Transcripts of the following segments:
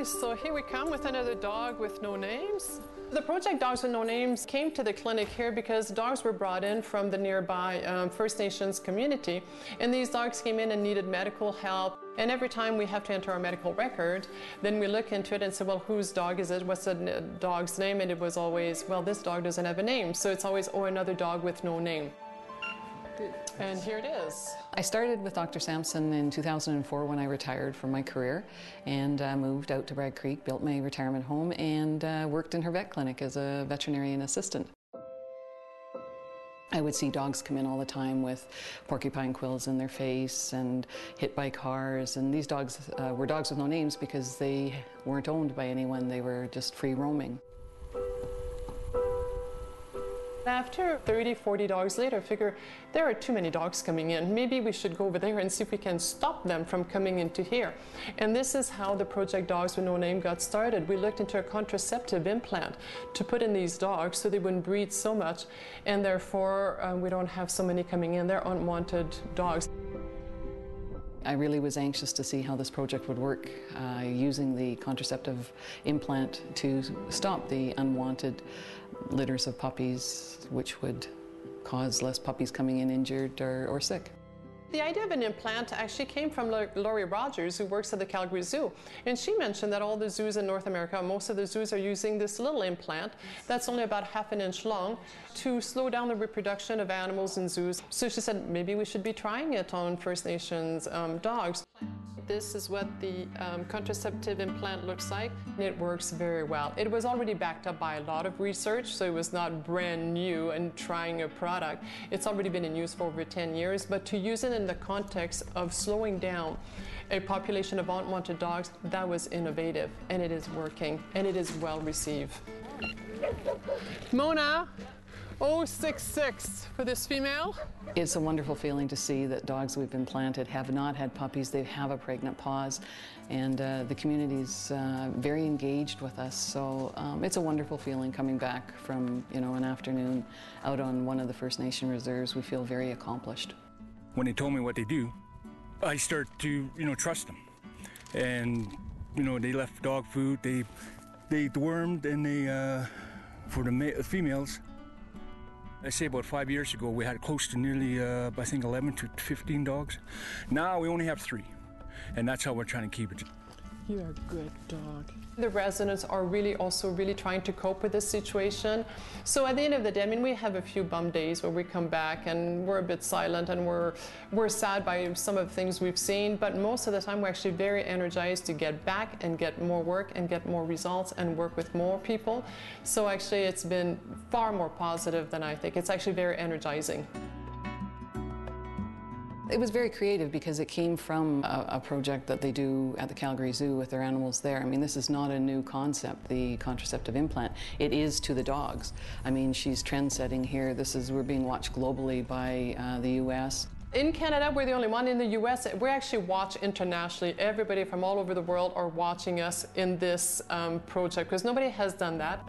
So here we come with another dog with no names. The project Dogs with No Names came to the clinic here because dogs were brought in from the nearby First Nations community, and these dogs came in and needed medical help. And every time we have to enter our medical record, then we look into it and say, well, whose dog is it? What's the dog's name? And it was always, well, this dog doesn't have a name. So it's always, oh, another dog with no name. And here it is. I started with Dr. Sampson in 2004 when I retired from my career and moved out to Bragg Creek, built my retirement home, and worked in her vet clinic as a veterinarian assistant. I would see dogs come in all the time with porcupine quills in their face and hit by cars, and these dogs were dogs with no names because they weren't owned by anyone, they were just free roaming. After 30, 40 dogs later, I figure there are too many dogs coming in. Maybe we should go over there and see if we can stop them from coming into here. And this is how the project Dogs with No Name got started. We looked into a contraceptive implant to put in these dogs so they wouldn't breed so much, and therefore we don't have so many coming in. They're unwanted dogs. I really was anxious to see how this project would work, using the contraceptive implant to stop the unwanted litters of puppies, which would cause less puppies coming in injured or sick. The idea of an implant actually came from Laurie Rogers, who works at the Calgary Zoo. And she mentioned that all the zoos in North America, most of the zoos are using this little implant that's only about ½ an inch long to slow down the reproduction of animals in zoos. So she said, maybe we should be trying it on First Nations dogs. This is what the contraceptive implant looks like, and it works very well. It was already backed up by a lot of research, so it was not brand new and trying a product. It's already been in use for over 10 years, but to use it in the context of slowing down a population of unwanted dogs, that was innovative, and it is working, and it is well received. Mona, 066 for this female. It's a wonderful feeling to see that dogs we've implanted have not had puppies, they have a pregnant pause, and the community's very engaged with us, so it's a wonderful feeling coming back from, you know, an afternoon out on one of the First Nation reserves. We feel very accomplished. When they told me what they do, I start to, trust them. And, they left dog food, they dewormed, and they, for the females, I say about 5 years ago, we had close to nearly, I think, 11 to 15 dogs. Now we only have 3, and that's how we're trying to keep it. You're a good dog. The residents are also really trying to cope with this situation. So at the end of the day, I mean, we have a few bum days where we come back and we're a bit silent and we're sad by some of the things we've seen, but most of the time we're actually very energized to get back and get more work and get more results and work with more people. So actually it's been far more positive than I think. It's actually very energizing. It was very creative because it came from a project that they do at the Calgary Zoo with their animals there. I mean, this is not a new concept, the contraceptive implant. It is to the dogs. I mean, she's trend-setting here. We're being watched globally by the US. In Canada, we're the only one. In the US, we actually watch internationally. Everybody from all over the world are watching us in this project because nobody has done that.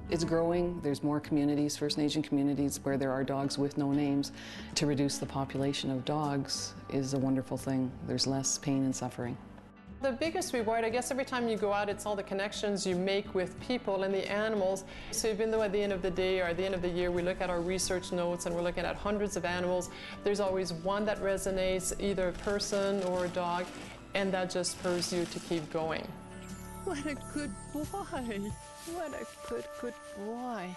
It's growing. There's more communities, First Nation communities, where there are dogs with no names. To reduce the population of dogs is a wonderful thing. There's less pain and suffering. The biggest reward, I guess, every time you go out, it's all the connections you make with people and the animals. So even though at the end of the day or at the end of the year we look at our research notes and we're looking at hundreds of animals, there's always one that resonates, either a person or a dog, and that just spurs you to keep going. What a good boy. What a good boy.